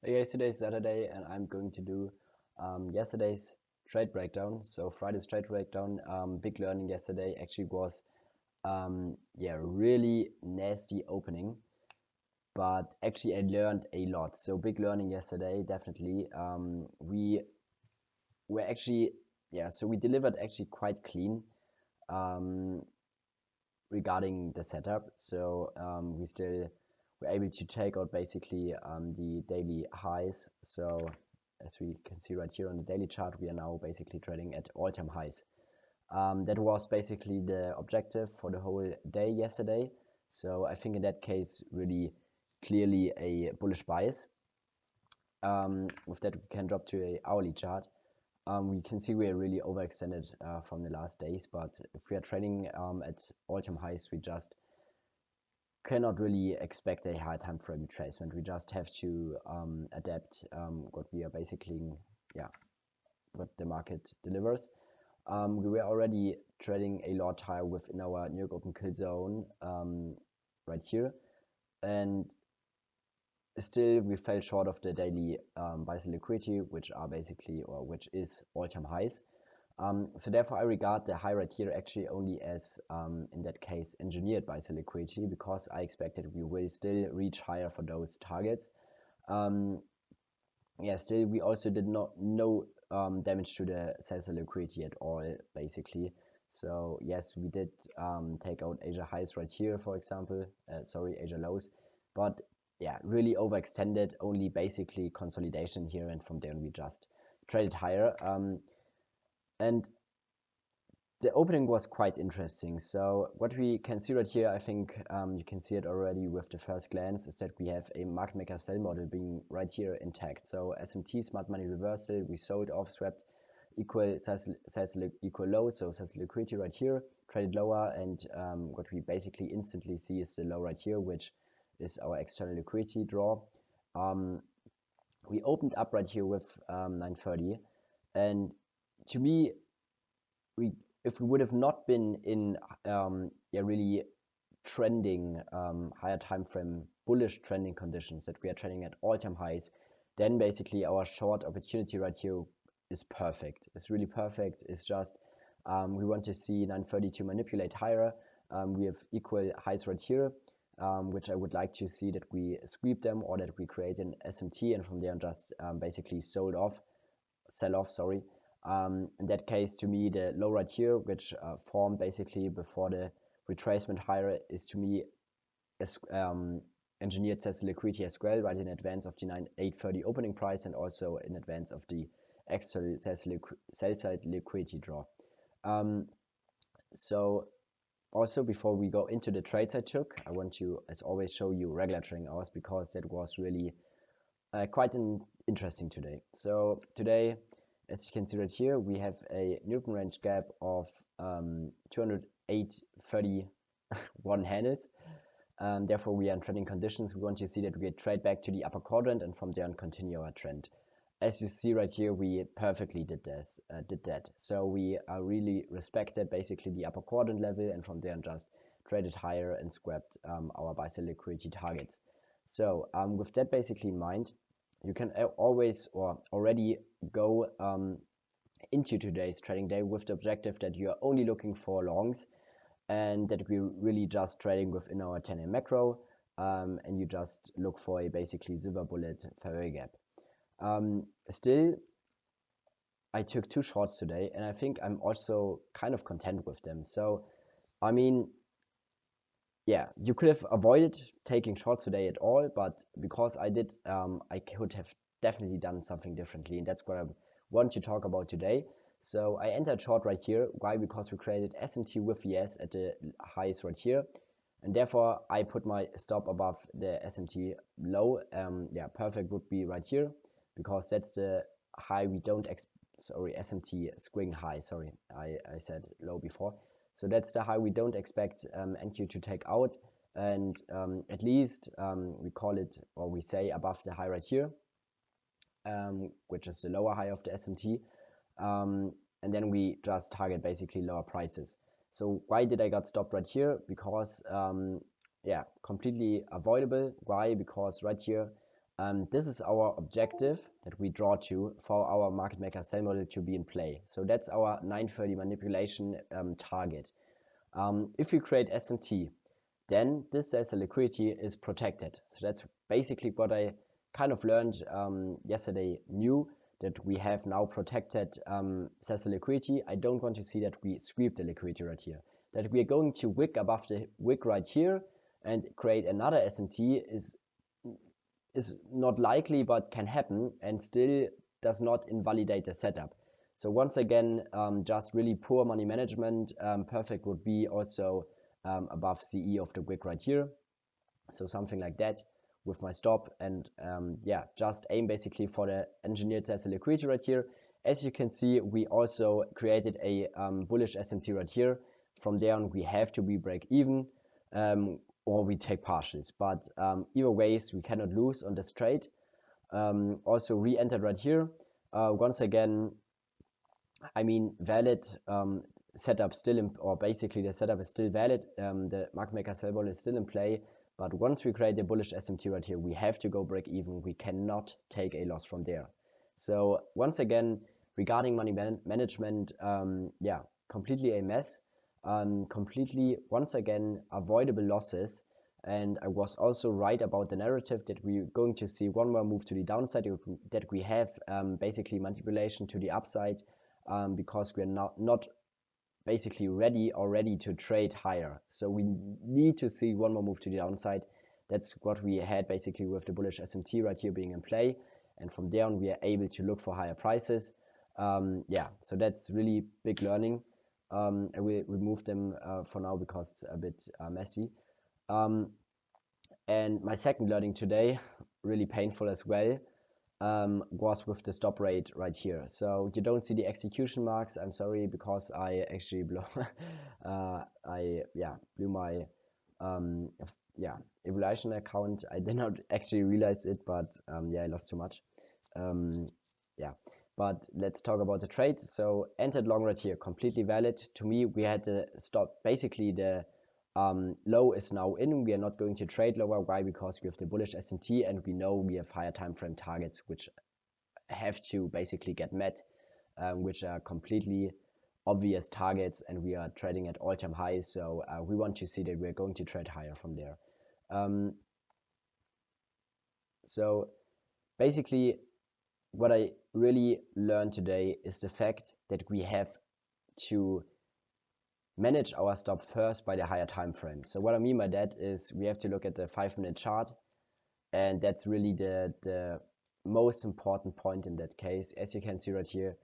Hey guys, today is Saturday and I'm going to do yesterday's trade breakdown. So Friday's trade breakdown, big learning yesterday actually was really nasty opening, but actually I learned a lot. So big learning yesterday, definitely. We were actually so we delivered actually quite clean um, regarding the setup. So we still were able to take out basically the daily highs. So as we can see right here on the daily chart, we are now basically trading at all-time highs. That was basically the objective for the whole day yesterday. So I think in that case, really clearly a bullish bias. With that, we can drop to a hourly chart. We can see we are really overextended from the last days, but if we are trading at all-time highs, we just cannot really expect a high time frame retracement. We just have to adapt what we are basically, what the market delivers. We were already trading a lot higher within our New York Open Kill Zone right here, and still we fell short of the daily buy sell liquidity, which is all-time highs. So therefore, I regard the high right here actually only as, in that case, engineered buy sell liquidity, because I expected we will still reach higher for those targets. Still we also did not no damage to the sell sell liquidity at all, basically. So yes, we did take out Asia highs right here, for example. Asia lows, but yeah, really overextended. Only basically consolidation here, and from there we just traded higher. And the opening was quite interesting. So what we can see right here, I think you can see it already with the first glance, is that we have a market maker sell model being right here intact. So SMT, smart money reversal, we sold off, swapped equal size equal low, so size liquidity right here, traded lower, and what we basically instantly see is the low right here, which is our external liquidity draw. We opened up right here with 930, and to me, if we would have not been in really trending higher time frame bullish trending conditions, that we are trading at all-time highs, then basically our short opportunity right here is perfect. It's really perfect. It's just we want to see 930 to manipulate higher. We have equal highs right here, which I would like to see that we sweep them, or that we create an SMT and from there just basically sell off, sorry. In that case, to me, the low right here, which formed basically before the retracement higher, is to me as engineered sell liquidity as well, right in advance of the 830 opening price, and also in advance of the external sell side liquidity draw. So also, before we go into the trades I took, I want to, as always, show you regular trading hours, because that was really quite interesting today. So today, as you can see right here, we have a Newton range gap of 208.31 handles. Therefore, we are in trading conditions. We want to see that we trade back to the upper quadrant, and from there on continue our trend. As you see right here, we perfectly did that. So we really respected basically the upper quadrant level, and from there on just traded higher and swapped our buy sell liquidity targets. So with that basically in mind, you can always or already go into today's trading day with the objective that you are only looking for longs, and that we're really just trading within our 10 macro, and you just look for a basically silver bullet fair gap. Still, I took 2 shorts today, and I think I'm also kind of content with them. So, I mean, yeah, you could have avoided taking shorts today at all, but because I did, I could have definitely done something differently, and that's what I want to talk about today. So I entered short right here. Why? Because we created SMT with VS at the highs right here, and therefore I put my stop above the SMT low. Perfect would be right here, because that's the high we don't SMT swing high. Sorry, I said low before. So that's the high we don't expect NQ to take out, and at least we call it, or we say above the high right here, which is the lower high of the SMT, and then we just target basically lower prices. So why did I got stopped right here? Because completely avoidable. Why? Because right here This is our objective that we draw to for our market maker sell model to be in play. So that's our 930 manipulation target. If we create SMT, then this sell liquidity is protected. So that's basically what I kind of learned yesterday new, that we have now protected sell liquidity. I don't want to see that we sweep the liquidity right here. That we are going to wick above the wick right here and create another SMT is not likely, but can happen, and still does not invalidate the setup. So once again, just really poor money management. Perfect would be also above CE of the wick right here. So something like that with my stop, and yeah, just aim basically for the engineered sell liquidity right here. As you can see, we also created a bullish SMT right here. From there on, we have to be break even, or we take partials. But either ways, we cannot lose on this trade. Also re-entered right here. Once again, I mean, valid setup still in, or basically the setup is still valid. The market maker sell ball is still in play. But once we create a bullish SMT right here, we have to go break even. We cannot take a loss from there. So once again, regarding money management, yeah, completely a mess. Completely, once again, avoidable losses. And I was also right about the narrative that we're going to see one more move to the downside, that we have basically manipulation to the upside, because we're not basically ready to trade higher. So we need to see one more move to the downside. That's what we had basically with the bullish SMT right here being in play. And from there on, we are able to look for higher prices. Yeah, so that's really big learning. I will remove them for now because it's a bit messy. And my second learning today, really painful as well, was with the stop rate right here. So you don't see the execution marks. I'm sorry, because I actually blew blew my evaluation account. I did not actually realize it, but yeah, I lost too much. Yeah, but let's talk about the trade. So entered long right here, completely valid. To me, we had to stop. Basically, the low is now in. We are not going to trade lower. Why? Because we have the bullish SMT, and we know we have higher time frame targets, which have to basically get met, which are completely obvious targets, and we are trading at all-time highs. So we want to see that we're going to trade higher from there. So basically, what I really learned today is the fact that we have to manage our stop first by the higher time frame. So what I mean by that is we have to look at the 5-minute chart, and that's really the most important point in that case. As you can see right here,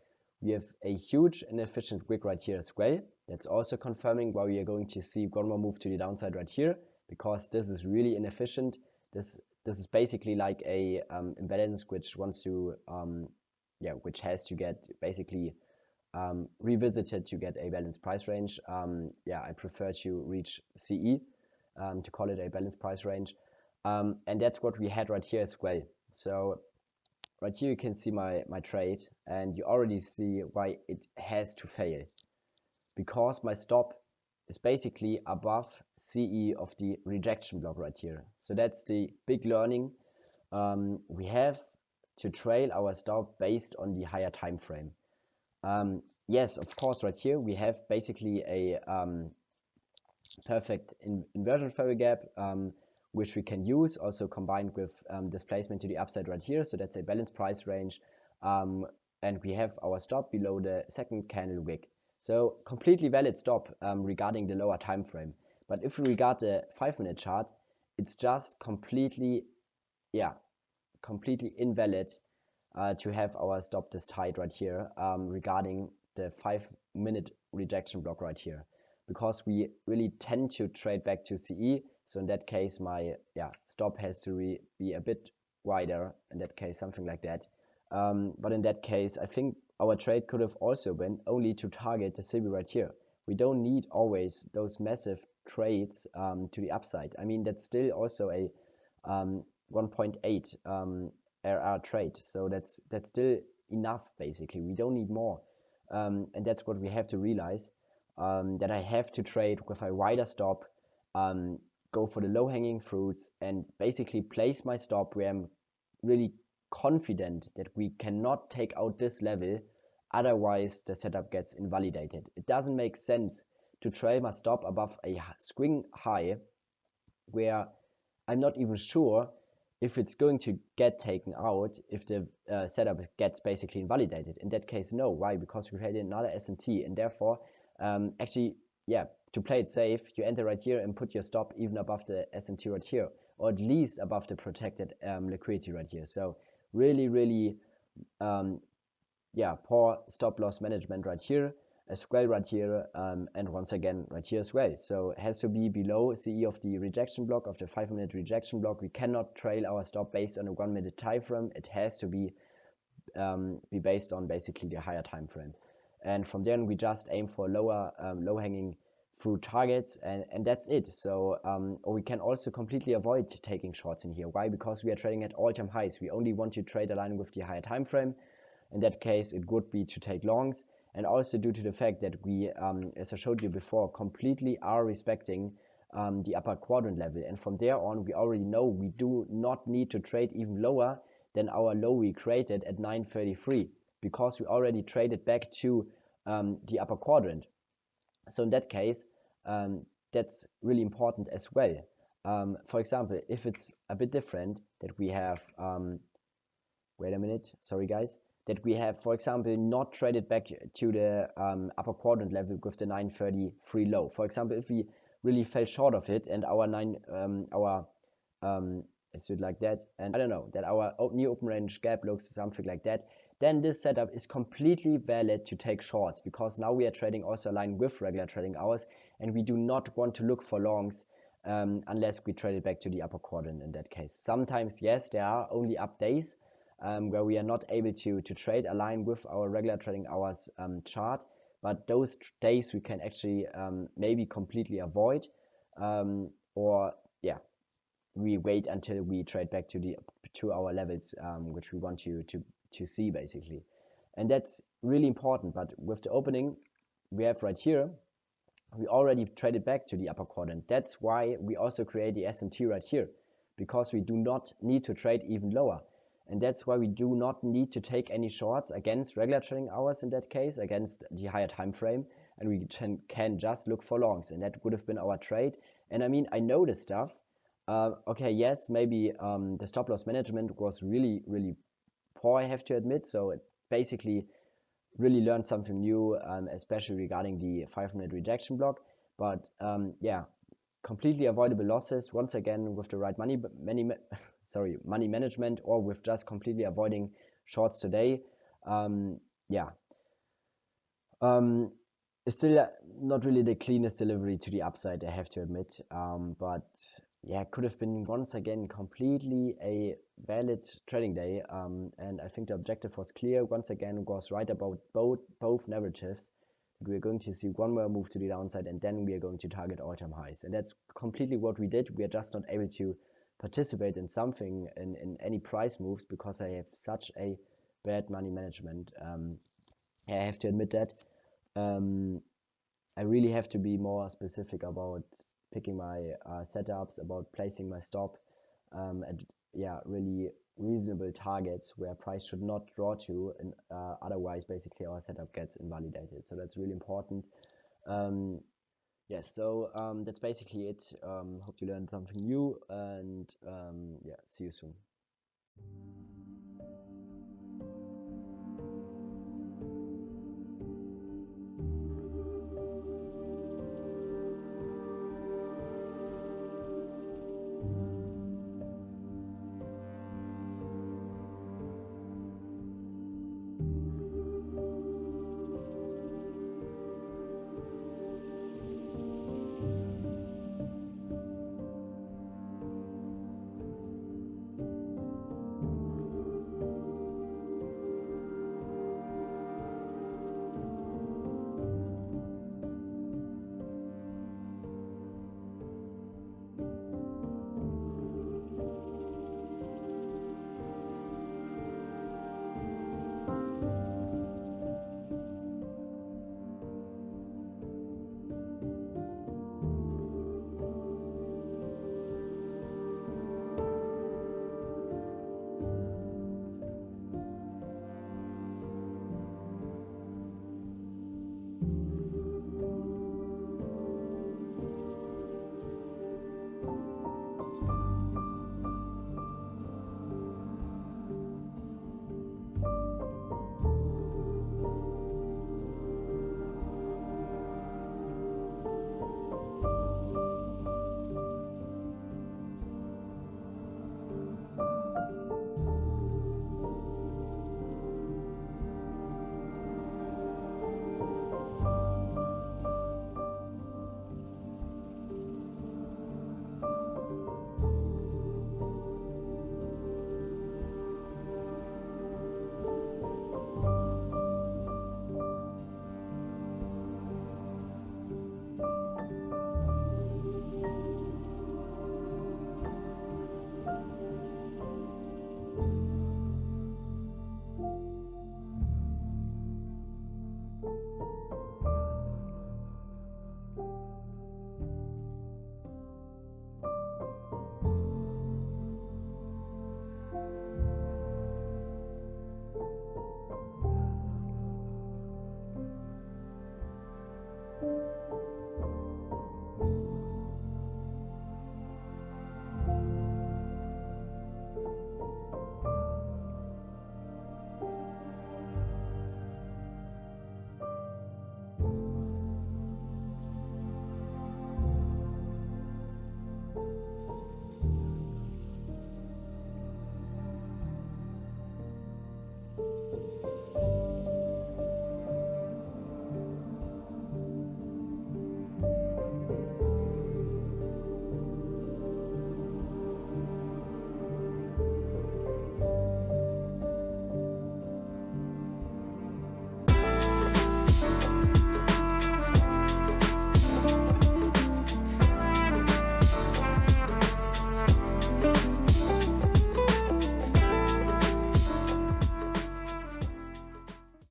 we have a huge inefficient wick right here as well. That's also confirming why we are going to see one more move to the downside right here, because this is really inefficient. This is basically like a imbalance which wants to which has to get basically revisited to get a balanced price range. Yeah, I prefer to reach CE to call it a balanced price range. And that's what we had right here as well. So right here you can see my trade, and you already see why it has to fail. Because my stop is basically above CE of the rejection block right here. So that's the big learning. We have to trail our stop based on the higher time frame. Yes, of course, right here we have basically a perfect inversion failure gap, which we can use also combined with displacement to the upside right here. So that's a balanced price range. And we have our stop below the second candle wick. So completely valid stop regarding the lower time frame. But if we regard the 5-minute chart, it's just completely invalid to have our stop this tight right here regarding the 5-minute rejection block right here, because we really tend to trade back to CE. So in that case, my stop has to be a bit wider, in that case, something like that. But in that case, I think our trade could have also been only to target the CB right here. We don't need always those massive trades to the upside. I mean, that's still also a 1.8 RR trade. So that's still enough, basically. We don't need more. And that's what we have to realize, that I have to trade with a wider stop, go for the low-hanging fruits, and basically place my stop where I'm really confident that we cannot take out this level, otherwise the setup gets invalidated. It doesn't make sense to trail my stop above a swing high where I'm not even sure if it's going to get taken out, if the setup gets basically invalidated. In that case, no. Why? Because we created another SMT, and therefore, actually, yeah, to play it safe, you enter right here and put your stop even above the SMT right here, or at least above the protected liquidity right here. So really, really, yeah, poor stop loss management right here as well right here, and once again right here as well. So it has to be below CE of the rejection block, of the 5-minute rejection block. We cannot trail our stop based on a 1-minute time frame. It has to be based on basically the higher time frame. And from then we just aim for lower low hanging fruit targets, and that's it. So or we can also completely avoid taking shorts in here. Why? Because we are trading at all-time highs. We only want to trade a line with the higher time frame. In that case, it would be to take longs, and also due to the fact that we, as I showed you before, completely are respecting the upper quadrant level. And from there on, we already know we do not need to trade even lower than our low we created at 933, because we already traded back to the upper quadrant. So in that case, that's really important as well. For example, if it's a bit different, that we have, wait a minute, sorry guys, that we have, for example, not traded back to the upper quadrant level with the 933 low. For example, if we really fell short of it and our let's do it like that, and I don't know, that our new open range gap looks something like that, then this setup is completely valid to take shorts, because now we are trading also aligned with regular trading hours, and we do not want to look for longs unless we trade it back to the upper quadrant in that case. Sometimes, yes, there are only up days where we are not able to trade align with our regular trading hours chart, but those days we can actually maybe completely avoid, or yeah, we wait until we trade back to our levels which we want to see basically. And that's really important. But with the opening we have right here, we already traded back to the upper quadrant. That's why we also create the SMT right here, because we do not need to trade even lower. And that's why we do not need to take any shorts against regular trading hours in that case, against the higher time frame, and we can just look for longs, and that would have been our trade. And I mean, I know this stuff. Okay, yes, maybe the stop loss management was really, really poor, I have to admit. So it basically really learned something new, especially regarding the 5-minute rejection block. But yeah, completely avoidable losses, once again, with the right money management, or with just completely avoiding shorts today. Yeah, it's still not really the cleanest delivery to the upside, I have to admit, but yeah, could have been once again completely a valid trading day, and I think the objective was clear. Once again, was right about both narratives. We're going to see one more move to the downside, and then we are going to target all-time highs, and that's completely what we did. We are just not able to participate in something, in any price moves, because I have such a bad money management. I have to admit that. I really have to be more specific about picking my setups, about placing my stop at, yeah, really reasonable targets where price should not draw to, and otherwise basically our setup gets invalidated. So that's really important. Yes, so that's basically it. Hope you learned something new, and yeah, see you soon.